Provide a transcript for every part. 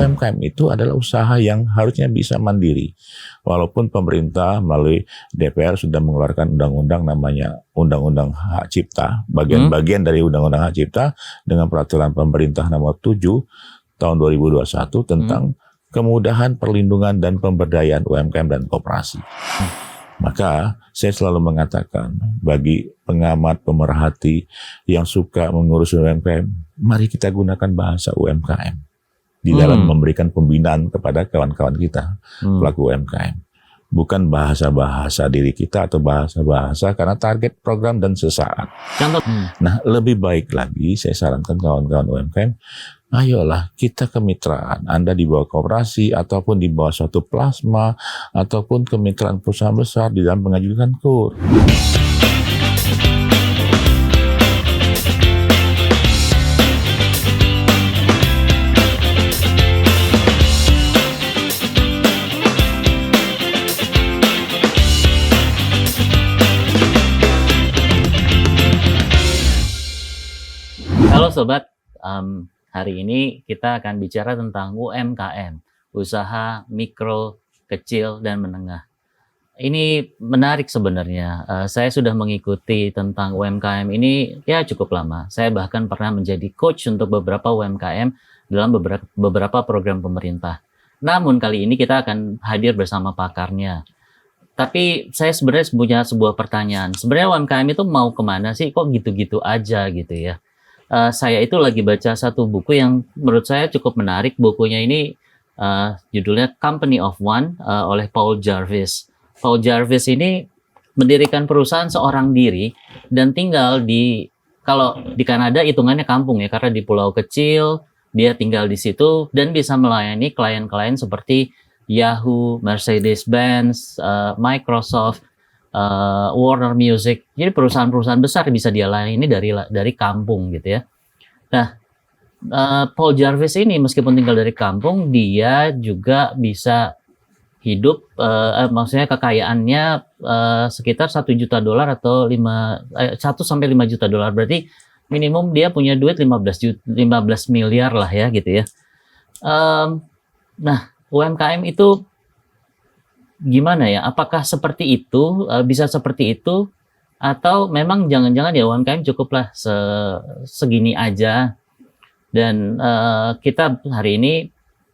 UMKM itu adalah usaha yang harusnya bisa mandiri. Walaupun pemerintah melalui DPR sudah mengeluarkan undang-undang namanya Undang-Undang Hak Cipta, bagian-bagian dari Undang-Undang Hak Cipta dengan peraturan pemerintah nomor 7 tahun 2021 tentang kemudahan perlindungan dan pemberdayaan UMKM dan koperasi. Maka saya selalu mengatakan bagi pengamat, pemerhati yang suka mengurus UMKM, mari kita gunakan bahasa UMKM di dalam memberikan pembinaan kepada kawan-kawan kita, pelaku UMKM. Bukan bahasa-bahasa diri kita atau bahasa-bahasa karena target program dan sesaat. Nah, lebih baik lagi saya sarankan kawan-kawan UMKM, ayolah kita kemitraan. Anda di bawah koperasi ataupun di bawah suatu plasma ataupun kemitraan perusahaan besar di dalam mengajukan KUR. Halo Sobat, hari ini kita akan bicara tentang UMKM, usaha mikro, kecil, dan menengah. Ini menarik sebenarnya. Saya sudah mengikuti tentang UMKM ini ya cukup lama. Saya bahkan pernah menjadi coach untuk beberapa UMKM dalam beberapa program pemerintah. Namun kali ini kita akan hadir bersama pakarnya. Tapi saya sebenarnya punya sebuah pertanyaan. Sebenarnya UMKM itu mau kemana sih? Kok gitu-gitu aja gitu ya? Saya itu lagi baca satu buku yang menurut saya cukup menarik. Bukunya ini judulnya Company of One oleh Paul Jarvis. Paul Jarvis ini mendirikan perusahaan seorang diri dan tinggal kalau di Kanada hitungannya kampung ya, karena di pulau kecil dia tinggal di situ dan bisa melayani klien-klien seperti Yahoo, Mercedes-Benz, Microsoft, Warner Music. Jadi perusahaan-perusahaan besar bisa dia layani dari kampung gitu ya. Nah, Paul Jarvis ini meskipun tinggal dari kampung, dia juga bisa hidup, maksudnya kekayaannya sekitar $1 juta atau 1 sampai 5 juta dolar. Berarti minimum dia punya duit 15 miliar lah ya gitu ya. Nah, UMKM itu gimana ya? Apakah seperti itu, bisa seperti itu, atau memang jangan-jangan ya UMKM cukuplah segini aja? Dan kita hari ini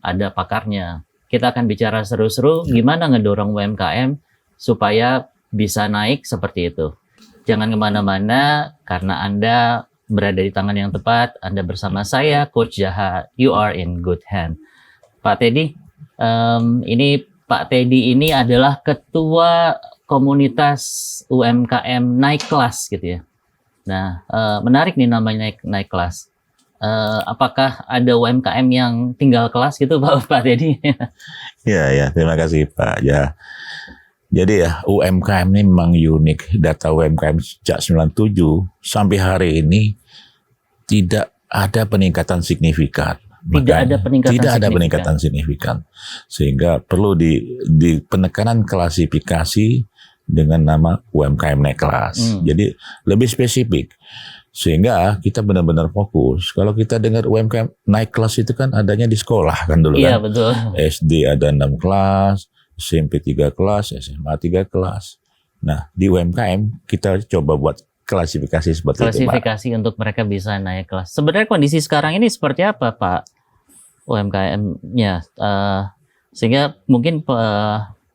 ada pakarnya. Kita akan bicara seru-seru gimana ngedorong UMKM supaya bisa naik seperti itu. Jangan kemana-mana karena Anda berada di tangan yang tepat. Anda bersama saya, Coach Jaha. You are in good hand. Pak Teddy, Pak Teddy ini adalah ketua komunitas UMKM naik kelas gitu ya. Nah, menarik nih namanya naik kelas. Apakah ada UMKM yang tinggal kelas gitu Pak Teddy? Ya, terima kasih Pak. Ya, jadi ya UMKM ini memang unik. Data UMKM sejak 97 sampai hari ini tidak ada peningkatan signifikan. Tidak ada peningkatan signifikan. Sehingga perlu di penekanan klasifikasi dengan nama UMKM naik kelas. Jadi lebih spesifik. Sehingga kita benar-benar fokus. Kalau kita dengar UMKM naik kelas itu kan adanya di sekolah kan dulu kan. Iya, betul. SD ada 6 kelas, SMP 3 kelas, SMA 3 kelas. Nah, di UMKM kita coba buat klasifikasi seperti itu, Pak. Klasifikasi untuk mereka bisa naik kelas. Sebenarnya kondisi sekarang ini seperti apa, Pak? UMKM-nya, sehingga mungkin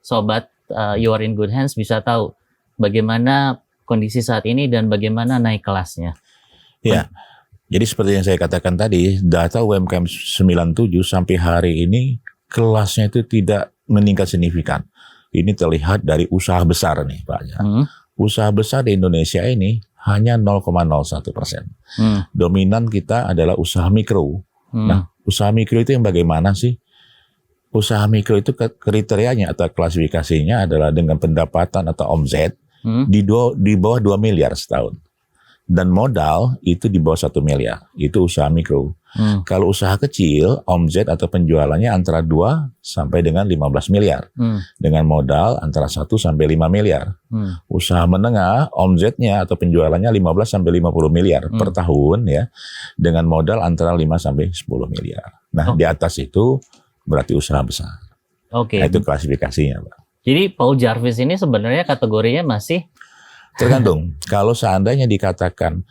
sobat You Are in Good Hands bisa tahu bagaimana kondisi saat ini dan bagaimana naik kelasnya. Ya, jadi seperti yang saya katakan tadi, data UMKM 97 sampai hari ini kelasnya itu tidak meningkat signifikan. Ini terlihat dari usaha besar nih, Pak. Ya. Usaha besar di Indonesia ini hanya 0,01%. Dominan kita adalah usaha mikro. Nah, usaha mikro itu yang bagaimana sih? Usaha mikro itu kriterianya atau klasifikasinya adalah dengan pendapatan atau omset di bawah 2 miliar setahun. Dan modal itu di bawah 1 miliar. Itu usaha mikro. Kalau usaha kecil, omset atau penjualannya antara 2 sampai dengan 15 miliar. Dengan modal antara 1 sampai 5 miliar. Usaha menengah, omsetnya atau penjualannya 15 sampai 50 miliar per tahun ya. Dengan modal antara 5 sampai 10 miliar. Nah, di atas itu berarti usaha besar. Oke. Nah, itu klasifikasinya, Pak. Jadi Paul Jarvis ini sebenarnya kategorinya masih Tergantung. Kalau seandainya dikatakan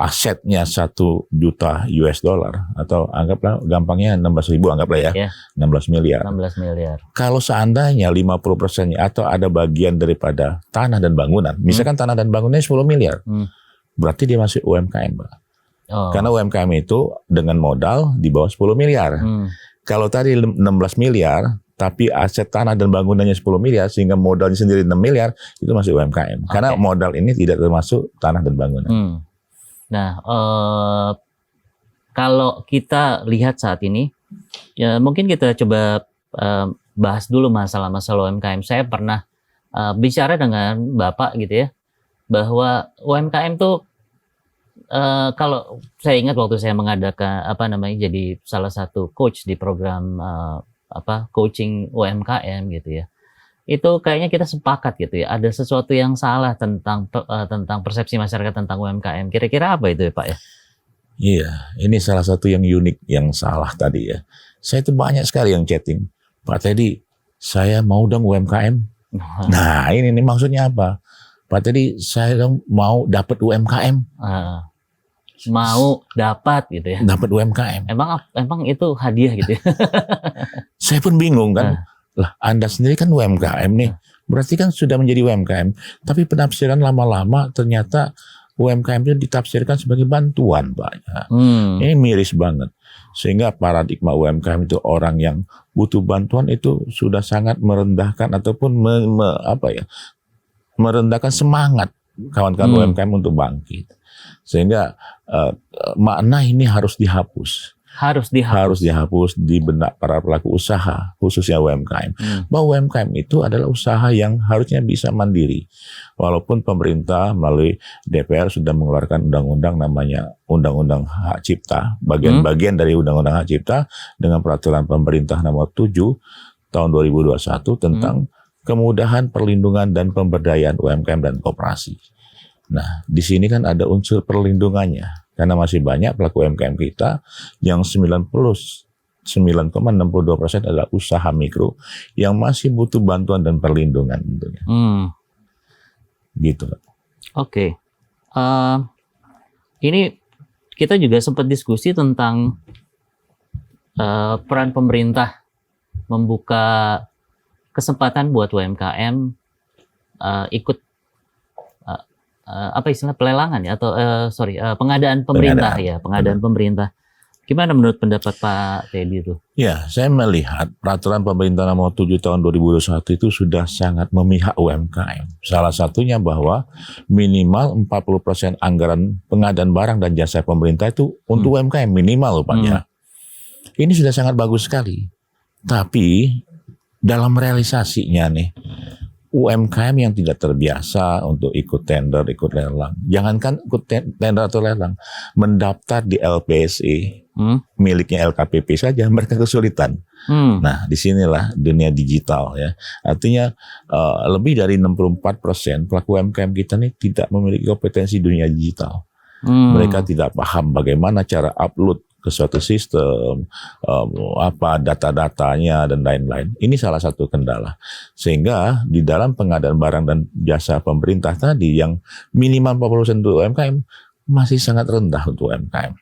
asetnya 1 juta US dollar atau anggaplah gampangnya 16.000 anggaplah ya, 16 miliar. 16 miliar. Kalau seandainya 50%-nya atau ada bagian daripada tanah dan bangunan, misalkan tanah dan bangunannya 10 miliar, berarti dia masih UMKM, Pak. Karena UMKM itu dengan modal di bawah 10 miliar. Kalau tadi 16 miliar, tapi aset tanah dan bangunannya 10 miliar, sehingga modalnya sendiri 6 miliar, itu masih UMKM. Karena modal ini tidak termasuk tanah dan bangunan. Nah, kalau kita lihat saat ini, ya mungkin kita coba bahas dulu masalah-masalah UMKM. Saya pernah bicara dengan Bapak gitu ya, bahwa UMKM tuh kalau saya ingat waktu saya mengadakan jadi salah satu coach di program coaching UMKM gitu ya, itu kayaknya kita sepakat gitu ya, ada sesuatu yang salah tentang persepsi masyarakat tentang UMKM. Kira-kira apa itu ya, Pak ya? Iya, ini salah satu yang unik yang salah tadi ya. Saya itu banyak sekali yang chatting, Pak Teddy, saya mau dong UMKM. Nah ini maksudnya apa? Pak Teddy, saya dong mau dapat UMKM. Mau dapat gitu ya? Dapat UMKM. Emang itu hadiah gitu ya? Saya pun bingung kan. Lah Anda sendiri kan UMKM nih. Berarti kan sudah menjadi UMKM. Tapi penafsiran lama-lama ternyata UMKM itu ditafsirkan sebagai bantuan, Pak. Ini miris banget. Sehingga paradigma UMKM itu orang yang butuh bantuan itu sudah sangat merendahkan ataupun merendahkan semangat kawan-kawan UMKM untuk bangkit. Sehingga makna ini harus dihapus. Harus dihapus di benak para pelaku usaha, khususnya UMKM. Bahwa UMKM itu adalah usaha yang harusnya bisa mandiri. Walaupun pemerintah melalui DPR sudah mengeluarkan undang-undang namanya Undang-Undang Hak Cipta, bagian dari Undang-Undang Hak Cipta dengan peraturan pemerintah nomor 7 tahun 2021 tentang kemudahan perlindungan dan pemberdayaan UMKM dan koperasi. Nah, di sini kan ada unsur perlindungannya. Karena masih banyak pelaku UMKM kita yang 99,62% adalah usaha mikro yang masih butuh bantuan dan perlindungan tentunya. Gitu. Oke. Ini kita juga sempat diskusi tentang peran pemerintah membuka kesempatan buat UMKM ikut pelelangan ya atau pengadaan pemerintah. Pengadaan pemerintah. Gimana menurut pendapat Pak Teddy itu? Ya, saya melihat peraturan pemerintah nomor 7 tahun 2021 itu sudah sangat memihak UMKM. Salah satunya bahwa minimal 40% anggaran pengadaan barang dan jasa pemerintah itu untuk UMKM minimal, Pak ya. Ini sudah sangat bagus sekali. Tapi dalam realisasinya nih, UMKM yang tidak terbiasa untuk ikut tender, ikut lelang. Jangankan ikut tender atau lelang, mendaftar di LPSE, miliknya LKPP saja, mereka kesulitan. Nah, disinilah dunia digital ya. Artinya lebih dari 64% pelaku UMKM kita nih tidak memiliki kompetensi dunia digital. Mereka tidak paham bagaimana cara upload ke suatu sistem, data-datanya dan lain-lain. Ini salah satu kendala. Sehingga di dalam pengadaan barang dan jasa pemerintah tadi yang minimal 40% untuk UMKM masih sangat rendah untuk UMKM.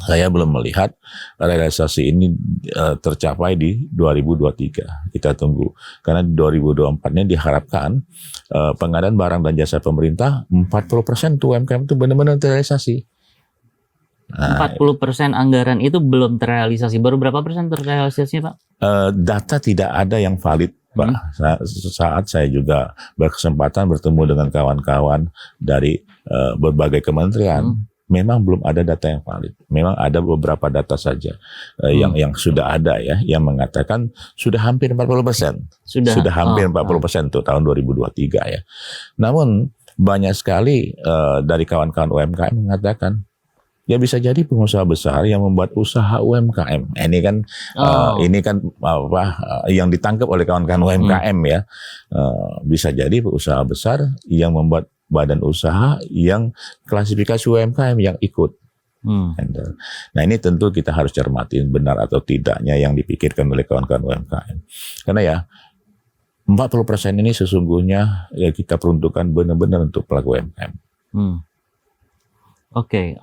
Saya belum melihat realisasi ini tercapai di 2023. Kita tunggu. Karena di 2024-nya diharapkan pengadaan barang dan jasa pemerintah 40% untuk UMKM itu benar-benar terrealisasi. 40% anggaran itu belum terrealisasi. Baru berapa persen terrealisasinya, Pak? Data tidak ada yang valid, Pak. Saat saya juga berkesempatan bertemu dengan kawan-kawan dari berbagai kementerian, memang belum ada data yang valid. Memang ada beberapa data saja yang sudah ada ya, yang mengatakan sudah hampir 40%. Sudah hampir 40% tuh tahun 2023 ya. Namun banyak sekali dari kawan-kawan UMKM mengatakan ya bisa jadi pengusaha besar yang membuat usaha UMKM. Ini kan yang ditangkap oleh kawan-kawan UMKM ya. Bisa jadi usaha besar yang membuat badan usaha yang klasifikasi UMKM yang ikut. handle. Nah ini tentu kita harus cermatin benar atau tidaknya yang dipikirkan oleh kawan-kawan UMKM. Karena ya 40% ini sesungguhnya ya kita peruntukkan benar-benar untuk pelaku UMKM. Oke,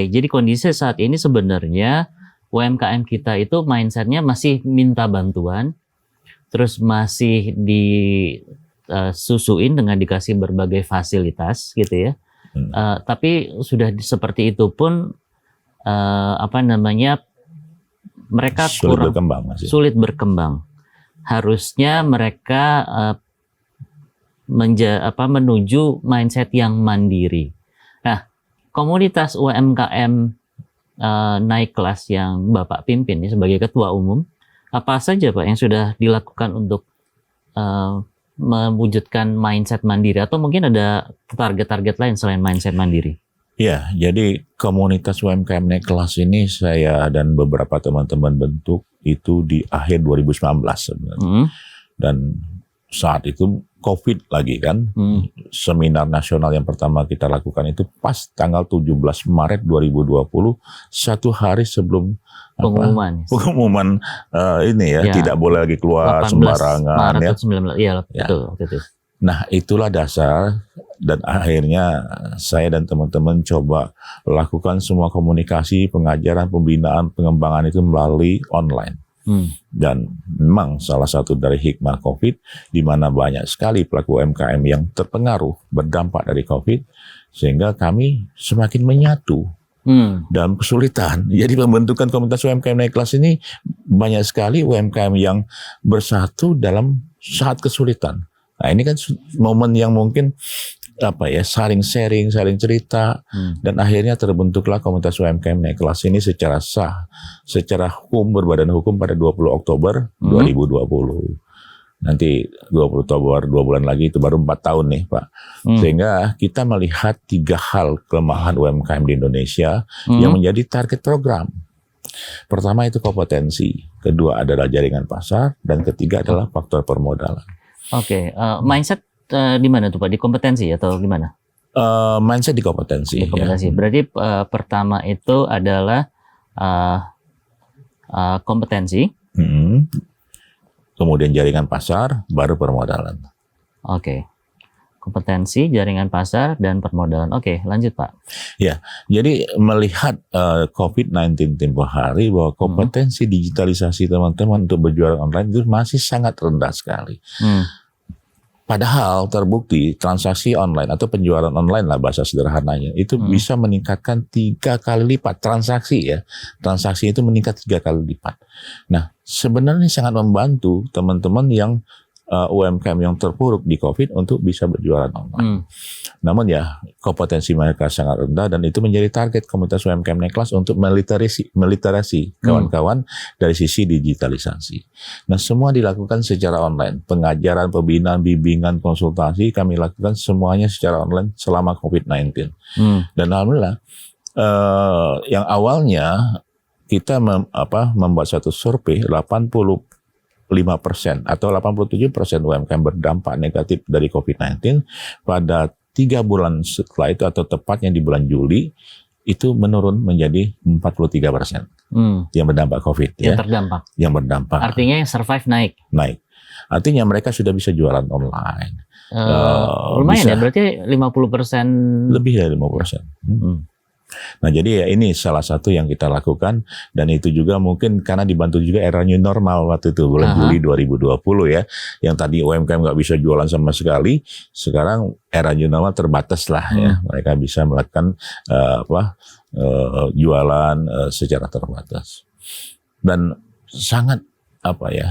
jadi kondisi saat ini sebenarnya UMKM kita itu mindsetnya masih minta bantuan, terus masih disusuin dengan dikasih berbagai fasilitas gitu ya. Tapi sudah seperti itu pun mereka sulit berkembang. Harusnya mereka menuju mindset yang mandiri. Nah, komunitas UMKM naik kelas yang Bapak pimpin sebagai ketua umum, apa saja Pak yang sudah dilakukan untuk mewujudkan mindset mandiri, atau mungkin ada target-target lain selain mindset mandiri? Ya, jadi komunitas UMKM naik kelas ini saya dan beberapa teman-teman bentuk itu di akhir 2019 sebenarnya. Dan saat itu COVID lagi kan, seminar nasional yang pertama kita lakukan itu pas tanggal 17 Maret 2020, satu hari sebelum pengumuman ini ya, tidak boleh lagi keluar sembarangan Maret ya. 19, betul. Nah itulah dasar dan akhirnya saya dan teman-teman coba lakukan semua komunikasi, pengajaran, pembinaan, pengembangan itu melalui online. Dan memang salah satu dari hikmah COVID, di mana banyak sekali pelaku UMKM yang terpengaruh berdampak dari COVID, sehingga kami semakin menyatu dalam kesulitan. Jadi pembentukan komunitas UMKM naik kelas ini banyak sekali UMKM yang bersatu dalam saat kesulitan. Nah ini kan momen yang mungkin saling sharing, saling cerita, dan akhirnya terbentuklah komunitas UMKM naik kelas ini secara sah, secara hukum, berbadan hukum pada 20 Oktober 2020. Nanti 20 Oktober, 2 bulan lagi itu baru 4 tahun nih Pak. Sehingga kita melihat 3 hal kelemahan UMKM di Indonesia yang menjadi target program. Pertama itu kompetensi, kedua adalah jaringan pasar, dan ketiga adalah faktor permodalan. Mindset di mana tuh Pak? Di kompetensi atau gimana? Mindset di kompetensi. Di kompetensi. Ya. Berarti pertama itu adalah kompetensi. Kemudian jaringan pasar, baru permodalan. Kompetensi, jaringan pasar, dan permodalan. Lanjut Pak. Ya, jadi melihat COVID-19 tempoh hari bahwa kompetensi digitalisasi teman-teman untuk berjualan online itu masih sangat rendah sekali. Padahal terbukti transaksi online atau penjualan online lah bahasa sederhananya itu bisa meningkatkan 3 kali lipat transaksi ya. Transaksi itu meningkat 3 kali lipat. Nah sebenarnya sangat membantu teman-teman yang UMKM yang terpuruk di COVID untuk bisa berjualan online. Namun ya kompetensi mereka sangat rendah dan itu menjadi target komunitas UMKM naik kelas untuk meliterasi kawan-kawan dari sisi digitalisasi. Nah semua dilakukan secara online. Pengajaran, pembinaan, bimbingan, konsultasi kami lakukan semuanya secara online selama COVID-19. Dan alhamdulillah yang awalnya kita membuat satu survei 85% atau 87% UMKM berdampak negatif dari COVID-19 pada 3 bulan setelah itu atau tepatnya di bulan Juli itu menurun menjadi 43% yang berdampak COVID. Yang berdampak. Artinya yang survive naik. Artinya mereka sudah bisa jualan online. Lumayan ya, berarti 50%. Lebih dari 50%. Nah jadi ya ini salah satu yang kita lakukan dan itu juga mungkin karena dibantu juga era new normal waktu itu bulan Juli 2020 ya, yang tadi UMKM nggak bisa jualan sama sekali, sekarang era new normal terbatas lah ya, mereka bisa melakukan jualan secara terbatas dan sangat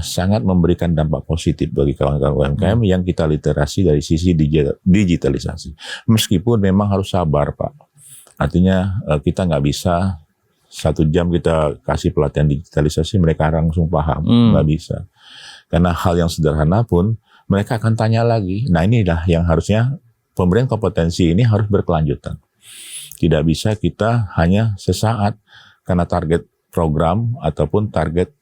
sangat memberikan dampak positif bagi kawan-kawan UMKM yang kita literasi dari sisi digitalisasi. Meskipun memang harus sabar Pak. Artinya kita nggak bisa 1 jam kita kasih pelatihan digitalisasi mereka langsung paham, nggak bisa. Karena hal yang sederhana pun mereka akan tanya lagi. Nah inilah yang harusnya pemberian kompetensi ini harus berkelanjutan. Tidak bisa kita hanya sesaat karena target program ataupun target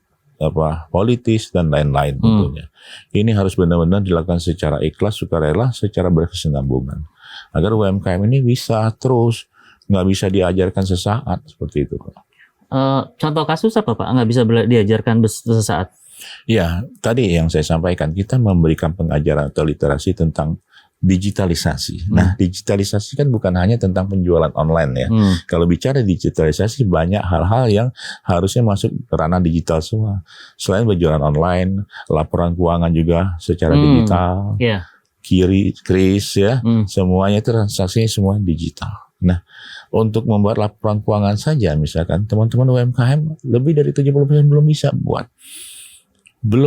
politis dan lain-lain tentunya. Ini harus benar-benar dilakukan secara ikhlas, sukarela, secara berkesinambungan. Agar UMKM ini bisa terus nggak bisa diajarkan sesaat seperti itu, Pak. Contoh kasus apa Pak? Nggak bisa diajarkan sesaat? Ya, tadi yang saya sampaikan, kita memberikan pengajaran atau literasi tentang digitalisasi. Nah, digitalisasi kan bukan hanya tentang penjualan online ya. Kalau bicara digitalisasi, banyak hal-hal yang harusnya masuk ke ranah digital semua. Selain penjualan online, laporan keuangan juga secara digital, kris ya, semuanya itu transaksinya semua digital. Nah, untuk membuat laporan keuangan saja, misalkan teman-teman UMKM lebih dari 70% belum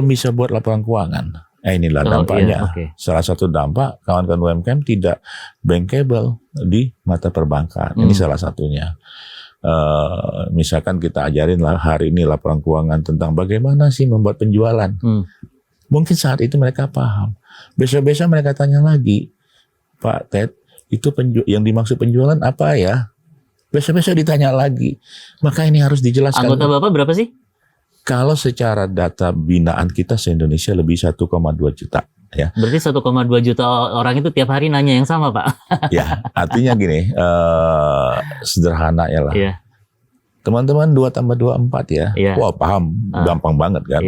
bisa buat laporan keuangan. Inilah dampaknya. Salah satu dampak kawan-kawan UMKM tidak bankable di mata perbankan. Ini salah satunya. Misalkan kita ajarin lah hari ini laporan keuangan tentang bagaimana sih membuat penjualan. Mungkin saat itu mereka paham. Besok-besok mereka tanya lagi, Pak Ted, itu yang dimaksud penjualan apa ya? Besok-besok ditanya lagi. Maka ini harus dijelaskan. Anggota Bapak berapa sih? Kalau secara data binaan kita se-Indonesia lebih 1,2 juta. Ya. Berarti 1,2 juta orang itu tiap hari nanya yang sama, Pak? Ya, artinya gini, sederhana ya lah. Teman-teman 2 tambah 2, 4 ya. Wah paham, gampang banget kan.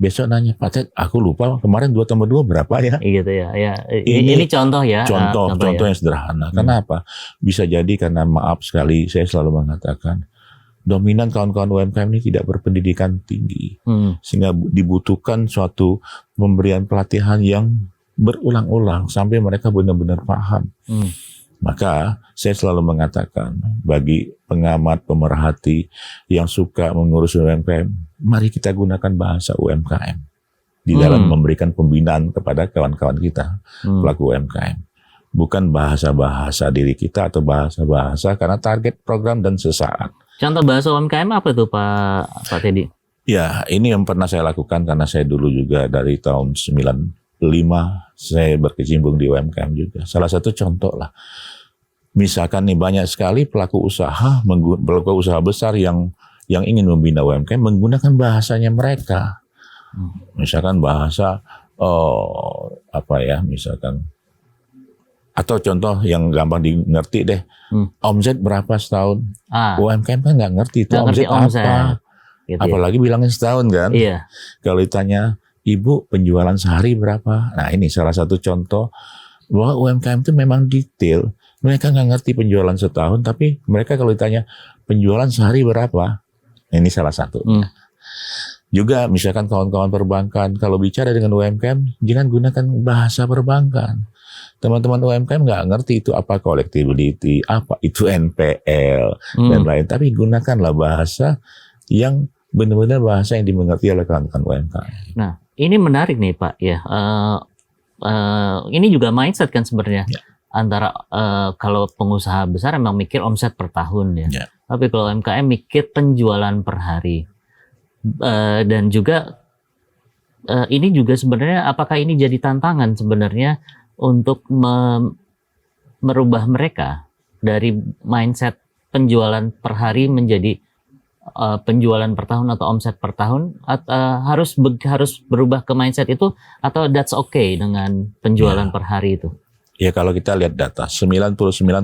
Besok nanya, Pak Ted, aku lupa kemarin 2 tambah 2 berapa ya? Gitu ya. Ini contoh ya. Contoh yang sederhana. Kenapa? Bisa jadi karena maaf sekali, saya selalu mengatakan, dominan kawan-kawan UMKM ini tidak berpendidikan tinggi, sehingga dibutuhkan suatu pemberian pelatihan yang berulang-ulang sampai mereka benar-benar paham. Maka saya selalu mengatakan bagi pengamat, pemerhati yang suka mengurus UMKM, mari kita gunakan bahasa UMKM di dalam memberikan pembinaan kepada kawan-kawan kita pelaku UMKM. Bukan bahasa-bahasa diri kita atau bahasa-bahasa karena target program dan sesaat. Contoh bahasa UMKM apa tuh Pak Teddy? Ya, ini yang pernah saya lakukan karena saya dulu juga dari tahun 95 saya berkecimpung di UMKM juga. Salah satu contoh lah. Misalkan nih banyak sekali pelaku usaha besar yang ingin membina UMKM menggunakan bahasanya mereka. Misalkan bahasa misalkan atau contoh yang gampang dimengerti deh, omset berapa setahun? UMKM kan nggak ngerti itu omset apa, gitu apalagi bilangnya setahun kan. Kalau ditanya, Ibu penjualan sehari berapa? Nah ini salah satu contoh bahwa UMKM itu memang detail. Mereka nggak ngerti penjualan setahun, tapi mereka kalau ditanya penjualan sehari berapa? Ini salah satu. Juga misalkan kawan-kawan perbankan, kalau bicara dengan UMKM, jangan gunakan bahasa perbankan. Teman-teman UMKM nggak ngerti itu apa collectibility, apa itu NPL, dan lain. Tapi gunakanlah bahasa yang benar-benar bahasa yang dimengerti oleh kawan-kawan UMKM. Nah, ini menarik nih Pak ya. Ini juga mindset kan sebenarnya. Antara kalau pengusaha besar memang mikir omset per tahun ya. Tapi kalau UMKM mikir penjualan per hari. Dan juga ini juga sebenarnya apakah ini jadi tantangan sebenarnya untuk merubah mereka dari mindset penjualan per hari menjadi penjualan per tahun atau omset per tahun, harus berubah ke mindset itu, atau that's okay dengan penjualan per hari itu? Ya kalau kita lihat data, 99,62%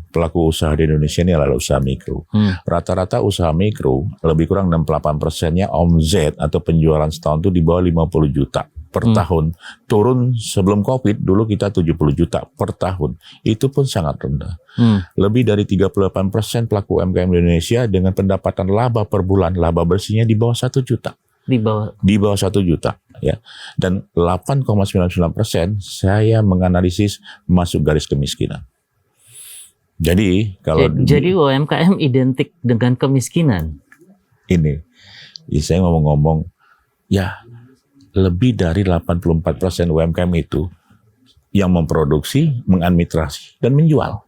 pelaku usaha di Indonesia ini adalah usaha mikro. Rata-rata usaha mikro lebih kurang 68%-nya omset atau penjualan setahun itu di bawah 50 juta per tahun. Turun sebelum COVID, dulu kita 70 juta per tahun. Itu pun sangat rendah. Lebih dari 38% pelaku UMKM di Indonesia dengan pendapatan laba per bulan, laba bersihnya di bawah 1 juta. Di bawah 1 juta. Ya, dan 8,99% saya menganalisis masuk garis kemiskinan. Jadi kalau jadi UMKM identik dengan kemiskinan. Ini, saya ngomong-ngomong, ya lebih dari 84% UMKM itu yang memproduksi, mengadministrasi dan menjual.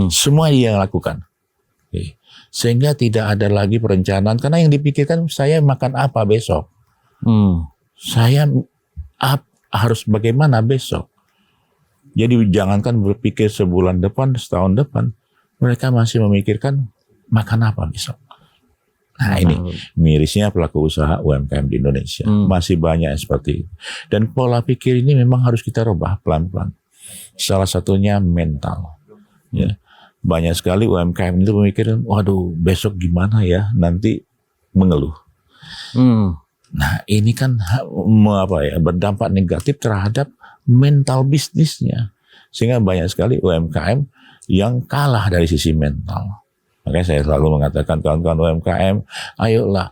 Semua dia lakukan. Sehingga tidak ada lagi perencanaan karena yang dipikirkan saya makan apa besok. Saya harus bagaimana besok. Jadi jangankan berpikir sebulan depan, setahun depan, mereka masih memikirkan makan apa besok. Nah ini mirisnya pelaku usaha UMKM di Indonesia. Masih banyak seperti itu. Dan pola pikir ini memang harus kita rubah pelan-pelan. Salah satunya mental. Ya. banyak sekali UMKM itu memikirin, waduh besok gimana ya, nanti mengeluh. Nah ini kan berdampak negatif terhadap mental bisnisnya. Sehingga banyak sekali UMKM yang kalah dari sisi mental. Makanya saya selalu mengatakan kawan-kawan UMKM, ayolah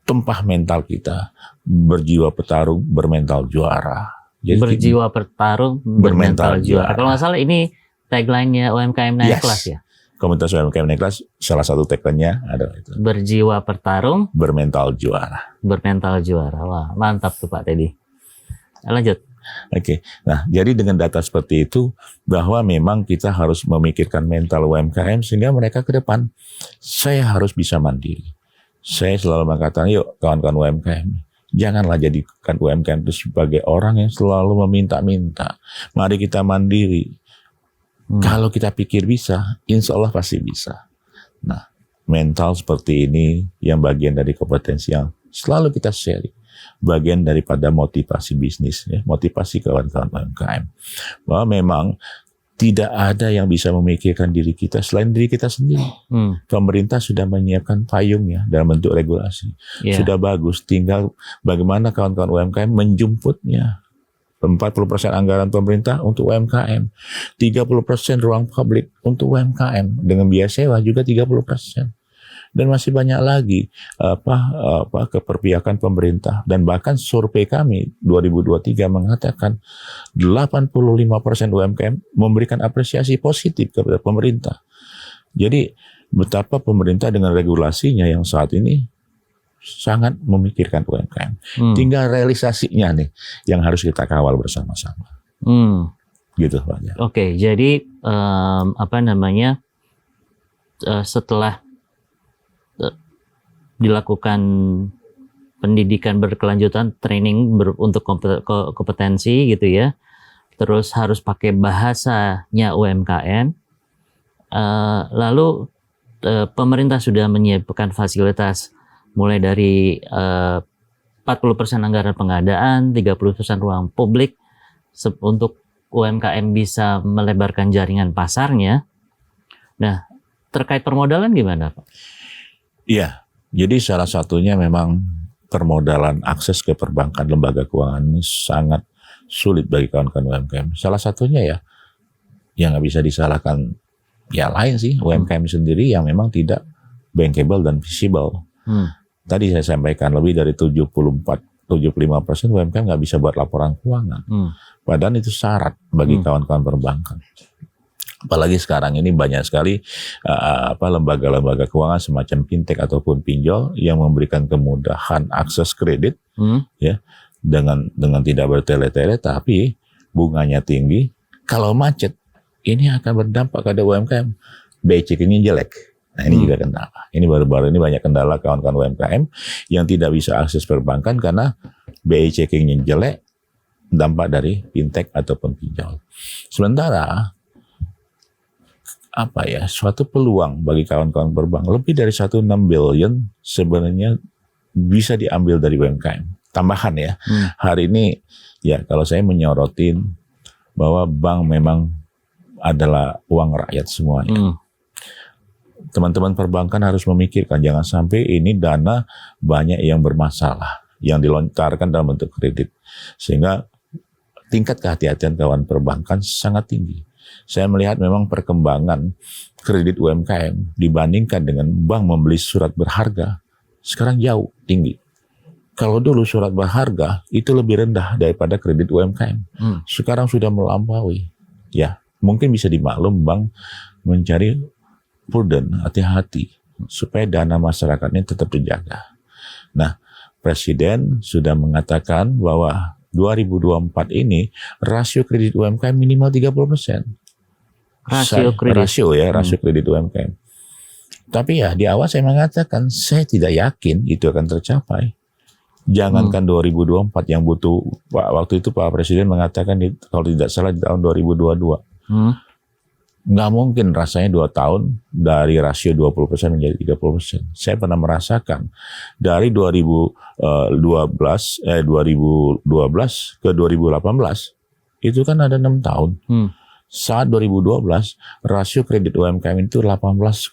tempah mental kita, berjiwa petarung, bermental juara. Jadi, berjiwa bertarung, bermental juara. Kalau nggak salah ini tagline-nya UMKM naik kelas ya? Komunitas UMKM naik kelas, salah satu tagline-nya adalah itu. Berjiwa bertarung, bermental juara. Bermental juara. Wah, mantap tuh Pak Teddy. Lanjut. Oke. Nah, jadi dengan data seperti itu, bahwa memang kita harus memikirkan mental UMKM sehingga mereka ke depan, saya harus bisa mandiri. Saya selalu mengatakan, yuk kawan-kawan UMKM, janganlah jadikan UMKM itu sebagai orang yang selalu meminta-minta. Mari kita mandiri. Kalau kita pikir bisa, insya Allah pasti bisa. Nah, mental seperti ini yang bagian dari kompetensi yang selalu kita share. Bagian daripada motivasi bisnis, ya, motivasi kawan-kawan UMKM. Bahwa memang tidak ada yang bisa memikirkan diri kita selain diri kita sendiri. Pemerintah sudah menyiapkan payungnya dalam bentuk regulasi. Sudah bagus, tinggal bagaimana kawan-kawan UMKM menjemputnya. 40% anggaran pemerintah untuk UMKM, 30% ruang publik untuk UMKM, dengan biaya sewa juga 30%. Dan masih banyak lagi keperpihakan pemerintah. Dan bahkan survei kami 2023 mengatakan 85% UMKM memberikan apresiasi positif kepada pemerintah. Jadi betapa pemerintah dengan regulasinya yang saat ini sangat memikirkan UMKM. Tinggal realisasinya nih yang harus kita kawal bersama-sama. Gitu Pak. Oke, jadi setelah dilakukan pendidikan berkelanjutan, training untuk kompetensi gitu ya, terus harus pakai bahasanya UMKM, lalu pemerintah sudah menyiapkan fasilitas mulai dari 40% anggaran pengadaan, 30% ruang publik untuk UMKM bisa melebarkan jaringan pasarnya. Nah, terkait permodalan gimana Pak? Iya, jadi salah satunya memang permodalan akses ke perbankan lembaga keuangan ini sangat sulit bagi kawan-kawan UMKM. Salah satunya ya, yang nggak bisa disalahkan ya lain sih, UMKM sendiri yang memang tidak bankable dan visible. Tadi saya sampaikan lebih dari 75% UMKM nggak bisa buat laporan keuangan. Padahal itu syarat bagi kawan-kawan perbankan. Apalagi sekarang ini banyak sekali lembaga-lembaga keuangan semacam fintech ataupun pinjol yang memberikan kemudahan akses kredit, ya dengan tidak bertele-tele, tapi bunganya tinggi. Kalau macet, ini akan berdampak pada UMKM. BI checkingnya jelek. Nah ini juga kendala. Ini baru-baru ini banyak kendala kawan-kawan UMKM yang tidak bisa akses perbankan karena BI checkingnya jelek, dampak dari fintech ataupun pinjol. Sementara suatu peluang bagi kawan-kawan perbankan lebih dari 1,6 billion sebenarnya bisa diambil dari UMKM. Tambahan ya, hari ini ya kalau saya menyorotin bahwa bank memang adalah uang rakyat semuanya. Teman-teman perbankan harus memikirkan jangan sampai ini dana banyak yang bermasalah yang dilontarkan dalam bentuk kredit, sehingga tingkat kehati-hatian kawan perbankan sangat tinggi. Saya melihat memang perkembangan kredit UMKM dibandingkan dengan bank membeli surat berharga sekarang jauh tinggi. Kalau dulu surat berharga itu lebih rendah daripada kredit UMKM, sekarang sudah melampaui. Ya mungkin bisa dimaklum bank mencari prudent, hati-hati supaya dana masyarakatnya tetap terjaga. Nah, Presiden sudah mengatakan bahwa 2024 ini rasio kredit UMKM minimal 30%. Rasio kredit UMKM. Tapi ya di awal saya mengatakan saya tidak yakin itu akan tercapai. Jangankan 2024 yang butuh, waktu itu Pak Presiden mengatakan kalau tidak salah di tahun 2022. Nggak mungkin rasanya 2 tahun dari rasio 20% menjadi 30%. Saya pernah merasakan dari 2012 ke 2018 itu kan ada 6 tahun. saat 2012 rasio kredit UMKM itu 18,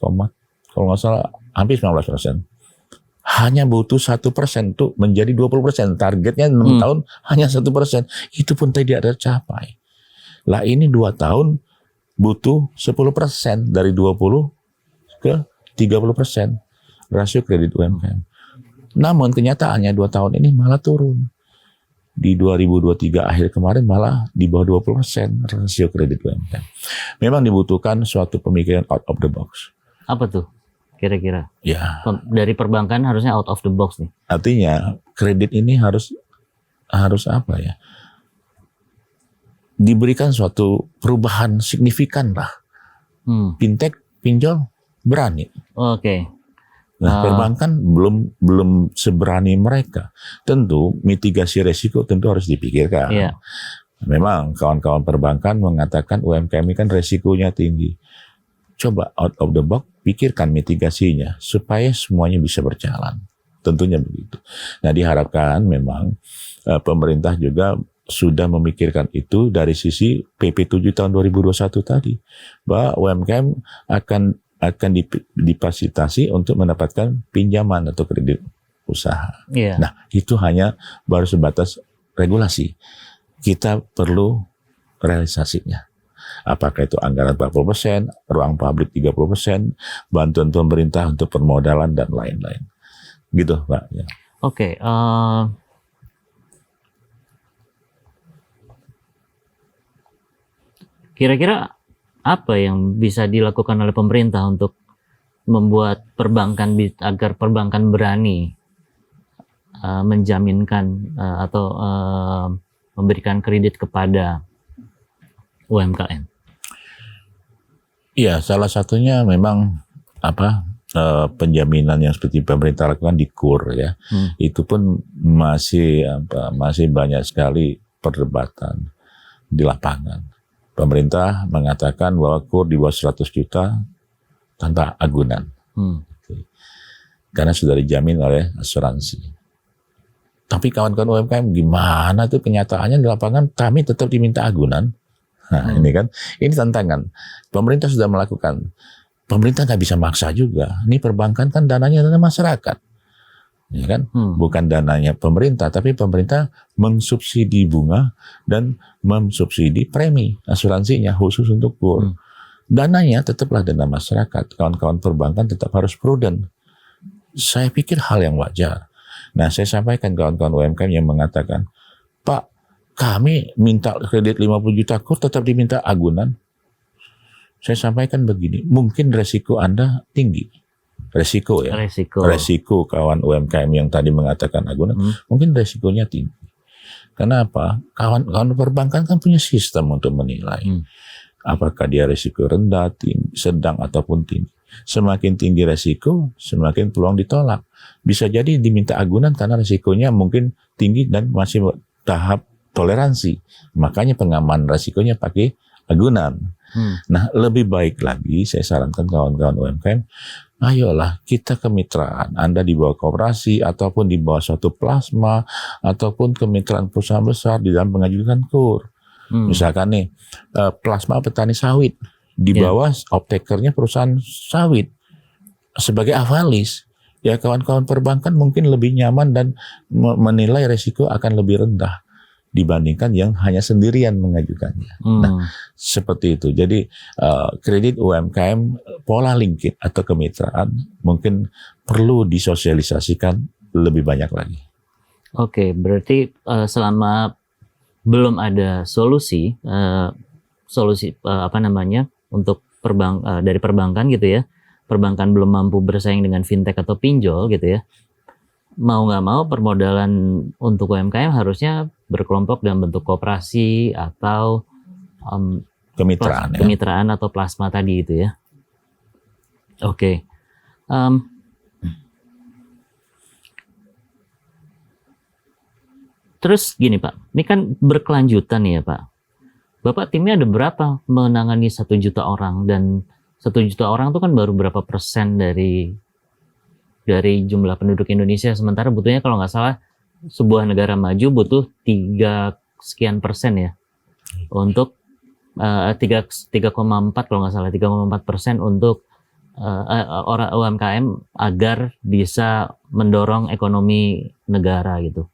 kalau nggak salah hampir 19%. Hanya butuh 1% untuk menjadi 20%. Targetnya 6 tahun hanya 1%. Itu pun tidak tercapai. Lah ini 2 tahun butuh 10% dari 20 ke 30% rasio kredit UMKM. Namun kenyataannya 2 tahun ini malah turun. Di 2023 akhir kemarin malah di bawah 20% rasio kredit UMKM. Memang dibutuhkan suatu pemikiran out of the box. Apa tuh kira-kira? Ya. Dari perbankan harusnya out of the box nih. Artinya kredit ini harus apa ya? Diberikan suatu perubahan signifikan lah. Fintech, pinjol berani. Oke. Nah, perbankan belum seberani mereka. Tentu mitigasi resiko tentu harus dipikirkan. Iya. Memang kawan-kawan perbankan mengatakan UMKM ini kan resikonya tinggi. Coba out of the box, pikirkan mitigasinya supaya semuanya bisa berjalan. Tentunya begitu. Nah, diharapkan memang pemerintah juga sudah memikirkan itu dari sisi PP 7 tahun 2021 tadi. Bahwa UMKM akan difasilitasi untuk mendapatkan pinjaman atau kredit usaha. Yeah. Nah, itu hanya baru sebatas regulasi. Kita perlu realisasinya. Apakah itu anggaran 40%, ruang publik 30%, bantuan pemerintah untuk permodalan, dan lain-lain. Gitu, Pak. Ya. Oke. Kira-kira apa yang bisa dilakukan oleh pemerintah untuk membuat perbankan agar perbankan berani menjaminkan atau memberikan kredit kepada UMKM? Iya, salah satunya memang penjaminan yang seperti pemerintah lakukan di KUR ya. Itu pun masih banyak sekali perdebatan di lapangan. Pemerintah mengatakan bahwa KUR di bawah 100 juta tanpa agunan. Karena sudah dijamin oleh asuransi. Tapi kawan-kawan UMKM gimana tuh kenyataannya di lapangan, kami tetap diminta agunan. Nah ini tantangan. Pemerintah sudah melakukan. Pemerintah nggak bisa maksa juga. Ini perbankan kan dananya dana masyarakat. Ya kan? Bukan dananya pemerintah, tapi pemerintah mensubsidi bunga dan mensubsidi premi asuransinya khusus untuk KUR. Dananya tetaplah dana masyarakat. Kawan-kawan perbankan tetap harus prudent. Saya pikir hal yang wajar. Nah, saya sampaikan kawan-kawan UMKM yang mengatakan, Pak, kami minta kredit 50 juta KUR tetap diminta agunan. Saya sampaikan begini, mungkin resiko Anda tinggi. Resiko ya. Resiko kawan UMKM yang tadi mengatakan agunan, mungkin resikonya tinggi. Kenapa? Kawan perbankan kan punya sistem untuk menilai. Apakah dia resiko rendah, tinggi, sedang, ataupun tinggi. Semakin tinggi resiko, semakin peluang ditolak. Bisa jadi diminta agunan karena resikonya mungkin tinggi dan masih tahap toleransi. Makanya pengaman resikonya pakai agunan. Nah, lebih baik lagi saya sarankan kawan-kawan UMKM, ayolah kita kemitraan. Anda di bawah koperasi ataupun di bawah suatu plasma ataupun kemitraan perusahaan besar di dalam pengajuan KUR. Misalkan nih plasma petani sawit di bawah optakernya perusahaan sawit sebagai avalis. Ya kawan-kawan perbankan mungkin lebih nyaman dan menilai resiko akan lebih rendah dibandingkan yang hanya sendirian mengajukannya. Nah, seperti itu. Jadi kredit UMKM pola linkit atau kemitraan mungkin perlu disosialisasikan lebih banyak lagi. Oke, berarti selama belum ada solusi untuk dari perbankan gitu ya, perbankan belum mampu bersaing dengan fintech atau pinjol gitu ya. Mau nggak mau permodalan untuk UMKM harusnya berkelompok dalam bentuk koperasi atau kemitraan atau plasma tadi itu ya. Oke. Terus gini Pak, ini kan berkelanjutan ya Pak. Bapak timnya ada berapa menangani 1 juta orang, dan 1 juta orang itu kan baru berapa persen dari jumlah penduduk Indonesia, sementara butuhnya kalau nggak salah sebuah negara maju butuh 3 sekian persen ya untuk 3,4 kalau nggak salah 3,4% untuk orang UMKM agar bisa mendorong ekonomi negara gitu.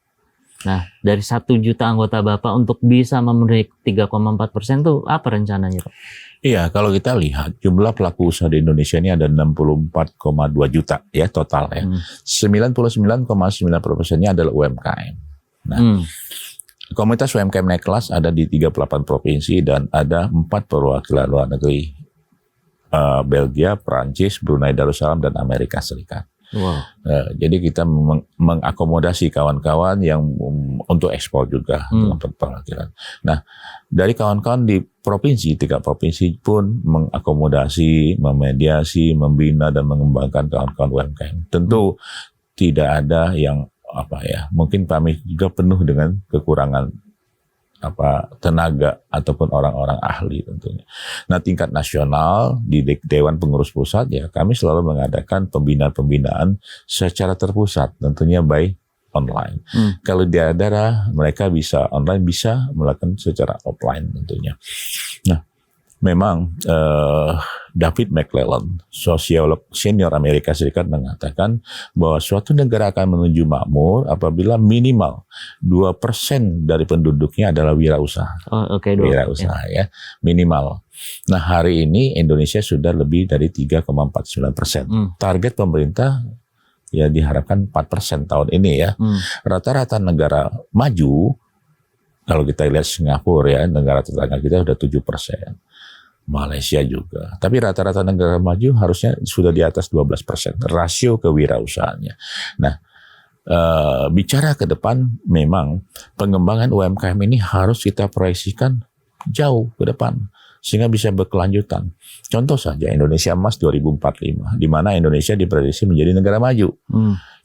Nah, dari 1 juta anggota Bapak untuk bisa memenuhi 3,4% tuh apa rencananya, Pak? Iya, kalau kita lihat jumlah pelaku usaha di Indonesia ini ada 64,2 juta ya total ya. 99,9%-nya adalah UMKM. Nah, komunitas UMKM naik kelas ada di 38 provinsi dan ada 4 perwakilan luar negeri. Belgia, Prancis, Brunei Darussalam, dan Amerika Serikat. Wow. Jadi kita mengakomodasi kawan-kawan yang untuk ekspor juga dengan perwakilan. Nah, dari kawan-kawan di provinsi, 3 provinsi pun mengakomodasi, memediasi, membina dan mengembangkan kawan-kawan UMKM. Tentu tidak ada yang mungkin kami juga penuh dengan kekurangan tenaga ataupun orang-orang ahli tentunya. Nah, tingkat nasional di Dewan Pengurus Pusat ya kami selalu mengadakan pembinaan secara terpusat tentunya by online. Kalau di daerah mereka bisa online, bisa melakukan secara offline tentunya. Nah, memang David McClellan, sosiolog senior Amerika Serikat mengatakan bahwa suatu negara akan menuju makmur apabila minimal 2% dari penduduknya adalah wirausaha. Wirausaha ya, minimal. Nah, hari ini Indonesia sudah lebih dari 3,49%. Target pemerintah ya diharapkan 4% tahun ini ya. Rata-rata negara maju, kalau kita lihat Singapura ya, negara tetangga kita sudah 7%. Malaysia juga. Tapi rata-rata negara maju harusnya sudah di atas 12% rasio kewirausahaannya. Nah, bicara ke depan memang pengembangan UMKM ini harus kita proyeksikan jauh ke depan sehingga bisa berkelanjutan. Contoh saja Indonesia Emas 2045, di mana Indonesia diprediksi menjadi negara maju.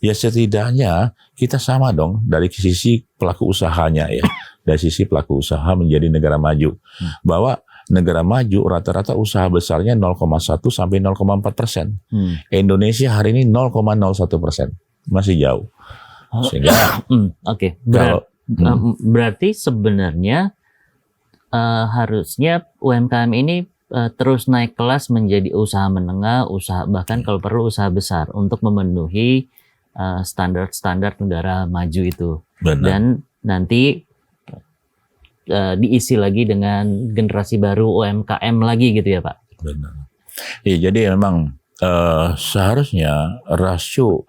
Ya setidaknya kita sama dong dari sisi pelaku usahanya ya. Dari sisi pelaku usaha menjadi negara maju. Bahwa negara maju rata-rata usaha besarnya 0,1 sampai 0,4%. Indonesia hari ini 0,01%, masih jauh. Sehingga, berarti sebenarnya harusnya UMKM ini terus naik kelas menjadi usaha menengah, usaha bahkan kalau perlu usaha besar untuk memenuhi standar-standar negara maju itu. Benar. Dan nanti diisi lagi dengan generasi baru UMKM lagi gitu ya Pak? Benar. Ya, jadi memang seharusnya rasio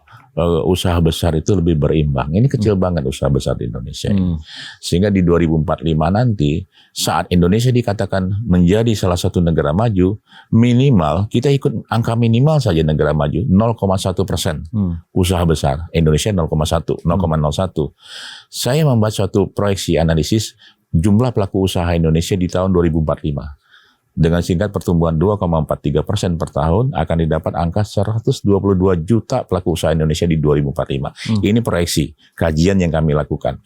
usaha besar itu lebih berimbang. Ini kecil banget usaha besar di Indonesia ini. Sehingga di 2045 nanti saat Indonesia dikatakan menjadi salah satu negara maju, minimal kita ikut angka minimal saja negara maju 0,1% usaha besar. Indonesia 0,1. Saya membuat suatu proyeksi analisis jumlah pelaku usaha Indonesia di tahun 2045. Dengan singkat pertumbuhan 2,43% per tahun akan didapat angka 122 juta pelaku usaha Indonesia di 2045. Ini proyeksi, kajian yang kami lakukan.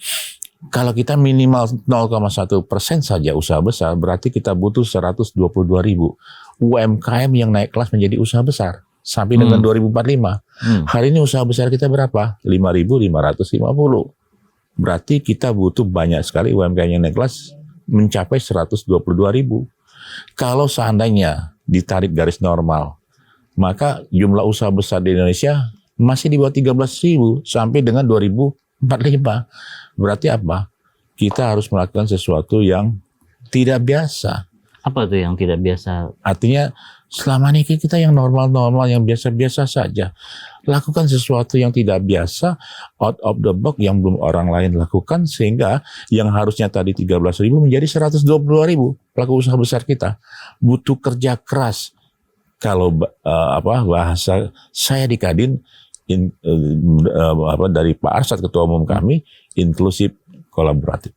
Kalau kita minimal 0,1% saja usaha besar, berarti kita butuh 122 ribu UMKM yang naik kelas menjadi usaha besar sampai dengan 2045. Hari ini usaha besar kita berapa? 5.550. Berarti kita butuh banyak sekali UMKM yang naik kelas mencapai 122 ribu. Kalau seandainya ditarik garis normal, maka jumlah usaha besar di Indonesia masih di bawah 13.000 sampai dengan 2045. Berarti apa? Kita harus melakukan sesuatu yang tidak biasa. Apa tuh yang tidak biasa? Artinya selama ini kita yang normal-normal, yang biasa-biasa saja. Lakukan sesuatu yang tidak biasa, out of the box yang belum orang lain lakukan, sehingga yang harusnya tadi 13.000 menjadi 122.000 pelaku usaha besar kita. Butuh kerja keras. Kalau bahasa saya di Kadin dari Pak Arsyad Ketua Umum kami, inklusif kolaboratif.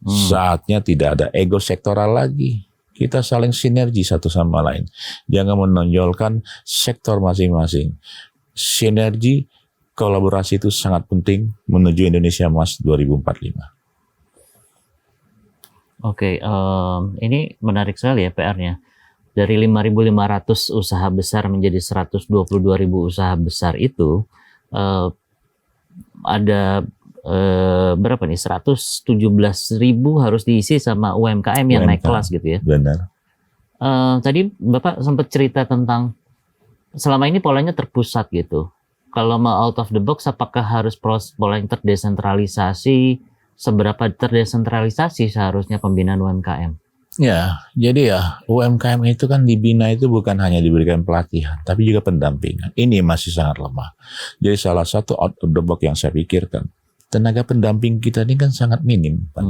Saatnya tidak ada ego sektoral lagi. Kita saling sinergi satu sama lain. Jangan menonjolkan sektor masing-masing. Sinergi, kolaborasi itu sangat penting menuju Indonesia Emas 2045. Oke, ini menarik sekali ya PR-nya. Dari 5.500 usaha besar menjadi 122.000 usaha besar itu ada berapa nih 117.000 harus diisi sama UMKM yang naik UMKM. kelas gitu ya. Benar. Tadi Bapak sempat cerita tentang selama ini polanya terpusat gitu. Kalau mau out of the box, apakah harus polanya terdesentralisasi? Seberapa terdesentralisasi seharusnya pembinaan UMKM? Ya, jadi ya UMKM itu kan dibina itu bukan hanya diberikan pelatihan, tapi juga pendampingan. Ini masih sangat lemah. Jadi salah satu out of the box yang saya pikirkan, tenaga pendamping kita ini kan sangat minim, Pak.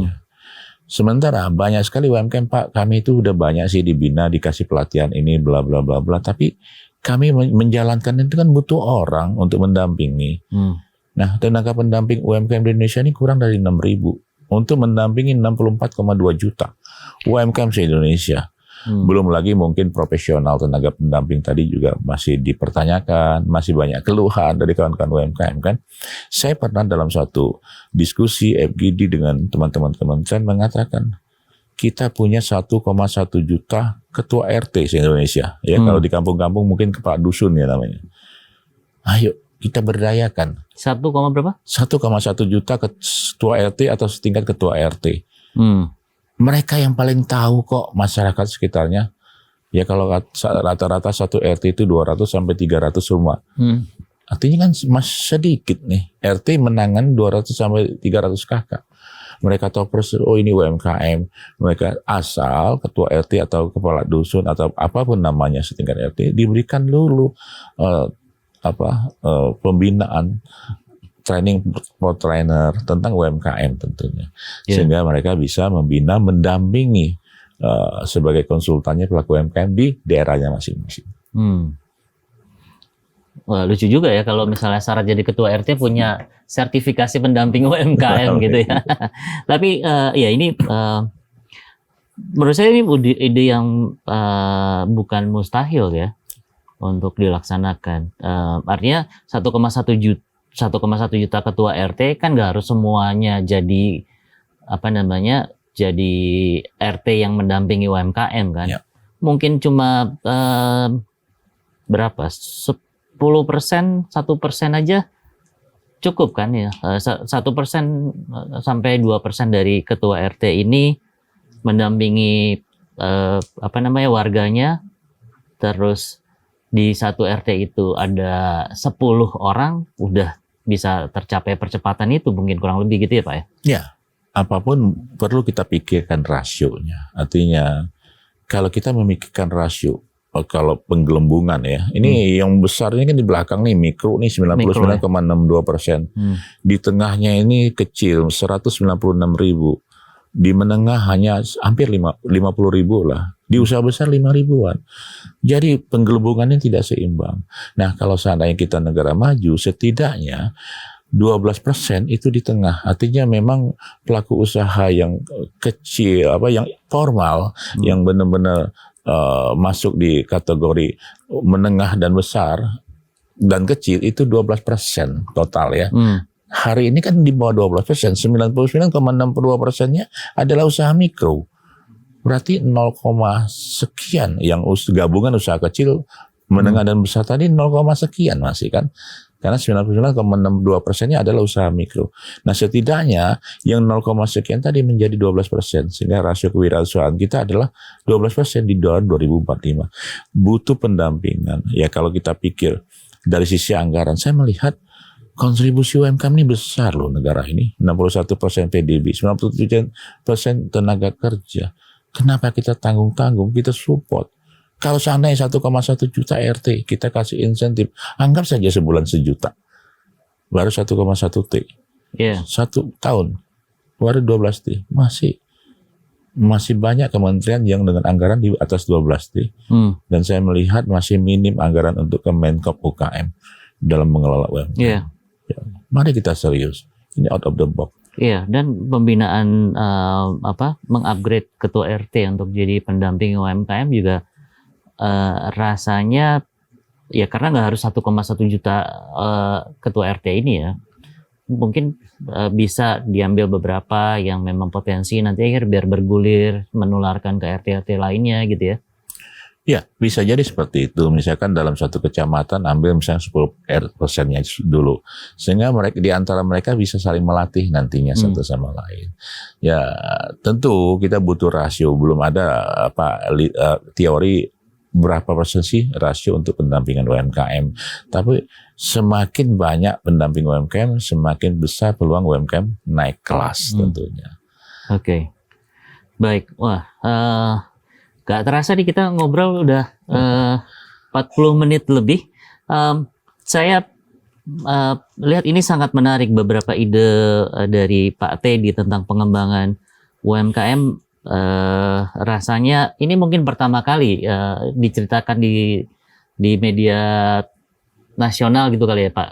Sementara banyak sekali UMKM, Pak, kami itu udah banyak sih dibina, dikasih pelatihan ini, bla bla bla bla. Tapi kami menjalankan itu kan butuh orang untuk mendampingi. Nah, tenaga pendamping UMKM di Indonesia ini kurang dari 6.000 untuk mendampingi 64,2 juta UMKM se-Indonesia. Belum lagi mungkin profesional tenaga pendamping tadi juga masih dipertanyakan, masih banyak keluhan dari kawan-kawan UMKM kan. Saya pernah dalam suatu diskusi FGD dengan teman-teman kementerian mengatakan kita punya 1,1 juta ketua RT se-Indonesia. Ya, kalau di kampung-kampung mungkin kepala dusun ya namanya. Ayo kita berdayakan. 1, berapa? 1,1 juta ketua RT atau setingkat ketua RT. Mereka yang paling tahu kok masyarakat sekitarnya. Ya kalau rata-rata satu RT itu 200 sampai 300 rumah. Artinya kan masih sedikit nih. RT menangan 200 sampai 300 kakak. Mereka tahu persis, oh ini UMKM. Mereka asal ketua RT atau kepala dusun atau apapun namanya setingkat RT diberikan dulu pembinaan, training for trainer tentang UMKM tentunya, sehingga mereka bisa membina, mendampingi sebagai konsultannya pelaku UMKM di daerahnya masing-masing. Wah, lucu juga ya kalau misalnya syarat jadi ketua RT punya sertifikasi pendamping UMKM gitu ya. Tapi ya ini menurut saya ini ide yang bukan mustahil ya untuk dilaksanakan. Artinya 1,1 juta ketua RT kan nggak harus semuanya jadi jadi RT yang mendampingi UMKM kan. Ya. Mungkin cuma berapa? 10%, 1% aja cukup kan ya. 1% sampai 2% dari ketua RT ini mendampingi warganya. Terus di satu RT itu ada 10 orang, udah bisa tercapai percepatan itu mungkin kurang lebih gitu ya Pak ya? Ya, apapun perlu kita pikirkan rasionya. Artinya kalau kita memikirkan rasio, kalau penggelembungan ya, ini yang besarnya kan di belakang nih mikro nih 99,62%. Di tengahnya ini kecil 196.000. Di menengah hanya hampir 50.000 lah. Di usaha besar 5.000-an. Jadi penggelembungannya tidak seimbang. Nah, kalau seandainya kita negara maju, setidaknya 12% itu di tengah. Artinya memang pelaku usaha yang kecil, yang formal, yang benar-benar masuk di kategori menengah dan besar dan kecil itu 12% total ya. Hari ini kan di bawah 12%, 99,62%-nya adalah usaha mikro. Berarti 0, sekian yang gabungan usaha kecil, menengah dan besar tadi 0, sekian masih kan. Karena 99,62%-nya adalah usaha mikro. Nah setidaknya yang 0, sekian tadi menjadi 12%. Sehingga rasio kewirausahaan kita adalah 12% di tahun 2045. Butuh pendampingan. Ya kalau kita pikir dari sisi anggaran, saya melihat kontribusi UMKM ini besar loh negara ini. 61% PDB, 97% tenaga kerja. Kenapa kita tanggung-tanggung, kita support. Kalau seandainya 1,1 juta RT, kita kasih insentif, anggap saja sebulan 1 juta. Baru 1,1 T. Yeah. 1 tahun, baru 12 T. Masih banyak kementerian yang dengan anggaran di atas 12 T. Dan saya melihat masih minim anggaran untuk Kemenkop UKM dalam mengelola UMKM. Yeah. Ya, mari kita serius. Ini out of the box. Iya, dan pembinaan mengupgrade ketua RT untuk jadi pendamping UMKM juga rasanya ya karena nggak harus 1,1 juta ketua RT ini ya, mungkin bisa diambil beberapa yang memang potensi nanti biar bergulir menularkan ke RT-RT lainnya gitu ya. Ya, bisa jadi seperti itu. Misalkan dalam satu kecamatan ambil misalnya 10% dulu. Sehingga mereka di antara mereka bisa saling melatih nantinya satu sama lain. Ya, tentu kita butuh rasio. Belum ada teori berapa persen sih rasio untuk pendampingan UMKM. Tapi semakin banyak pendamping UMKM, semakin besar peluang UMKM naik kelas tentunya. Oke. Baik. Wah, gak terasa nih kita ngobrol udah 40 menit lebih. Saya lihat ini sangat menarik, beberapa ide dari Pak Teddy tentang pengembangan UMKM. Rasanya ini mungkin pertama kali diceritakan di media nasional gitu kali ya Pak,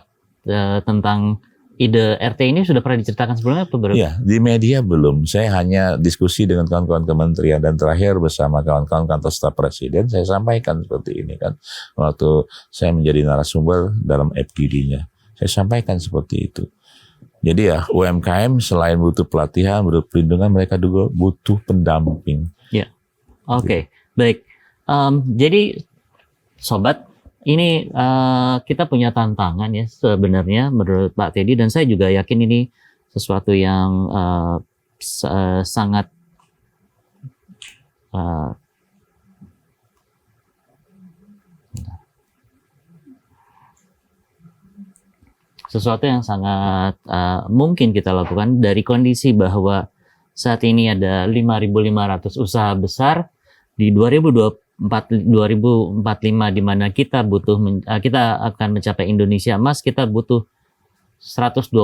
tentang ide RT ini sudah pernah diceritakan sebelumnya atau baru? Iya, di media belum. Saya hanya diskusi dengan kawan-kawan kementerian dan terakhir bersama kawan-kawan kantor staf presiden saya sampaikan seperti ini kan. Waktu saya menjadi narasumber dalam FGD-nya. Saya sampaikan seperti itu. Jadi ya UMKM selain butuh pelatihan, butuh perlindungan, mereka juga butuh pendamping. Ya, oke. Baik. Jadi sobat, ini kita punya tantangan ya sebenarnya menurut Pak Teddy, dan saya juga yakin ini sesuatu yang sangat mungkin kita lakukan dari kondisi bahwa saat ini ada 5.500 usaha besar di 2045 di mana kita akan mencapai Indonesia Emas, kita butuh 122.000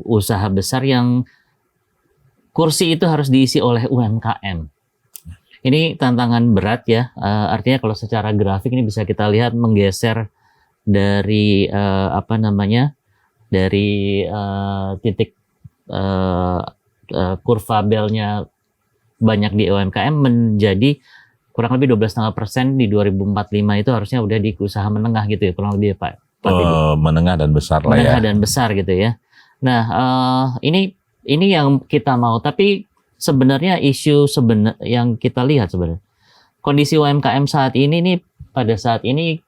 usaha besar yang kursi itu harus diisi oleh UMKM. Ini tantangan berat ya, artinya kalau secara grafik ini bisa kita lihat menggeser dari dari titik kurva belnya banyak di UMKM menjadi kurang lebih 12,5% di 2045 itu harusnya udah di usaha menengah gitu ya, kurang lebih ya Pak. Menengah dan besar lah ya. Menengah dan besar gitu ya. Nah, ini yang kita mau, tapi sebenarnya isu yang kita lihat sebenarnya kondisi UMKM saat ini nih, pada saat ini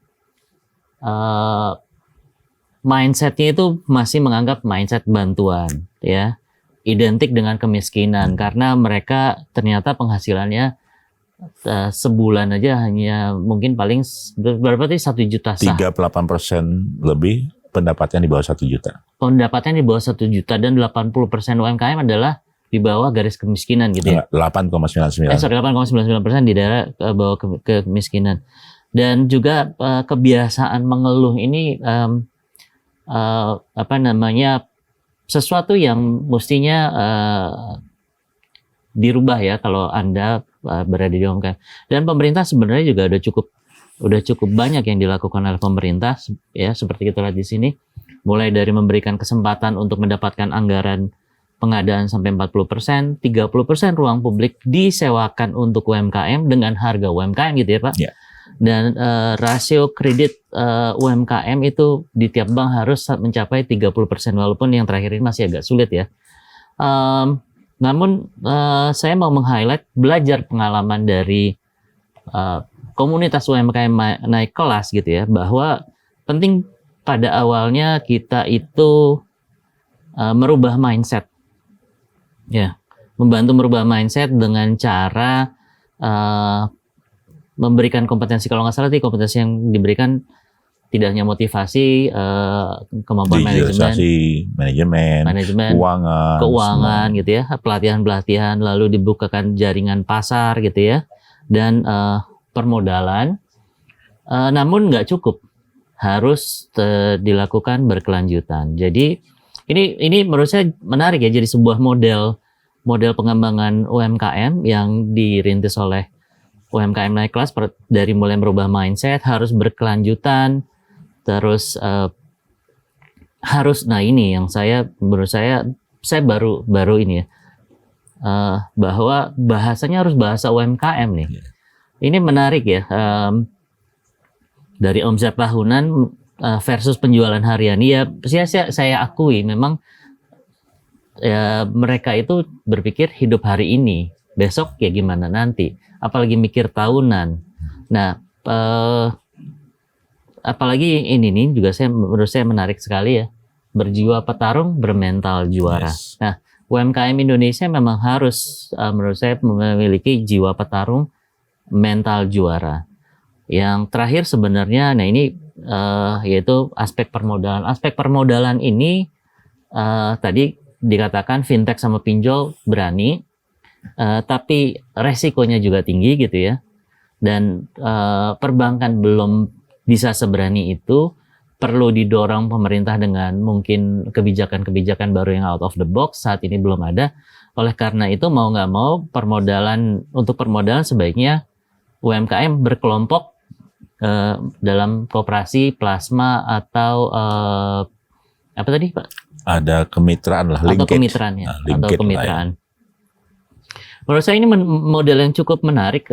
mindsetnya itu masih menganggap mindset bantuan ya, identik dengan kemiskinan karena mereka ternyata penghasilannya sebulan aja hanya mungkin paling berapa sih 1 juta sah. 38% lebih pendapatnya di bawah 1 juta. Pendapatnya di bawah 1 juta dan 80% UMKM adalah di bawah garis kemiskinan gitu ya. 8,99. 8,99% di daerah bawah kemiskinan. Dan juga kebiasaan mengeluh ini sesuatu yang mestinya dirubah ya kalau Anda berada di UMKM. Dan pemerintah sebenarnya juga udah cukup banyak yang dilakukan oleh pemerintah ya, seperti kita lihat di sini, mulai dari memberikan kesempatan untuk mendapatkan anggaran pengadaan sampai 40%, 30% ruang publik disewakan untuk UMKM dengan harga UMKM gitu ya Pak. Yeah. Dan rasio kredit UMKM itu di tiap bank harus mencapai 30%, walaupun yang terakhir ini masih agak sulit ya. Namun saya mau meng-highlight belajar pengalaman dari komunitas UMKM naik kelas gitu ya, bahwa penting pada awalnya kita itu merubah mindset. Ya, membantu merubah mindset dengan cara memberikan kompetensi, kalau nggak salah sih kompetensi yang diberikan tidak hanya motivasi, kemampuan manajemen, keuangan gitu ya, pelatihan-pelatihan, lalu dibukakan jaringan pasar gitu ya, dan permodalan. Namun nggak cukup, harus dilakukan berkelanjutan. Jadi ini menurut saya menarik ya, jadi sebuah model pengembangan UMKM yang dirintis oleh UMKM naik kelas, dari mulai merubah mindset, harus berkelanjutan, terus harus, nah ini yang menurut saya baru ini ya, bahwa bahasanya harus bahasa UMKM nih. Ini menarik ya, dari omset tahunan versus penjualan harian. Ya, saya akui memang ya, mereka itu berpikir hidup hari ini, besok ya gimana nanti, apalagi mikir tahunan. Nah, apalagi ini nih juga menurut saya menarik sekali ya. Berjiwa petarung, bermental juara. Yes. Nah, UMKM Indonesia memang harus menurut saya memiliki jiwa petarung, mental juara. Yang terakhir sebenarnya, nah ini yaitu aspek permodalan. Aspek permodalan ini tadi dikatakan fintech sama pinjol berani, tapi resikonya juga tinggi gitu ya. Dan perbankan belum bisa seberani itu, perlu didorong pemerintah dengan mungkin kebijakan-kebijakan baru yang out of the box. Saat ini belum ada. Oleh karena itu mau nggak mau untuk permodalan sebaiknya UMKM berkelompok dalam koperasi, plasma atau apa tadi Pak? Ada kemitraan lah, Atau linkage. kemitraan ya, atau Linkage lah ya. kemitraan. Menurut saya ini model yang cukup menarik,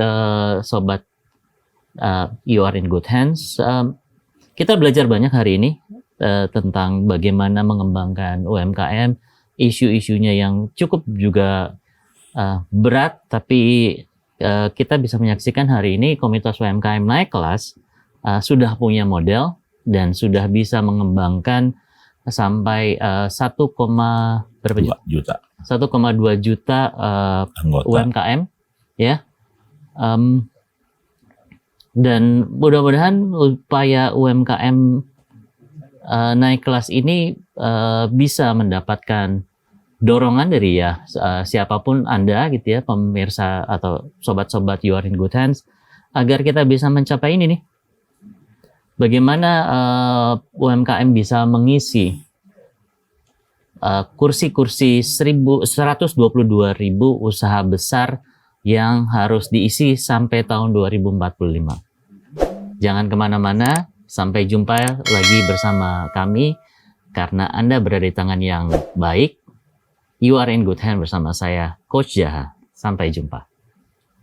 sobat. You are in good hands. Kita belajar banyak hari ini tentang bagaimana mengembangkan UMKM, isu-isunya yang cukup juga berat, tapi kita bisa menyaksikan hari ini komunitas UMKM naik kelas, sudah punya model dan sudah bisa mengembangkan sampai 1,2 juta Anggota. UMKM ya. Dan mudah-mudahan upaya UMKM naik kelas ini bisa mendapatkan dorongan dari siapapun Anda gitu ya, pemirsa atau sobat-sobat You Are in Good Hands, agar kita bisa mencapai ini nih. Bagaimana UMKM bisa mengisi kursi-kursi 122.000 usaha besar yang harus diisi sampai tahun 2045. Jangan kemana-mana, sampai jumpa lagi bersama kami, karena Anda berada di tangan yang baik. You are in good hand bersama saya, Coach Jaha. Sampai jumpa.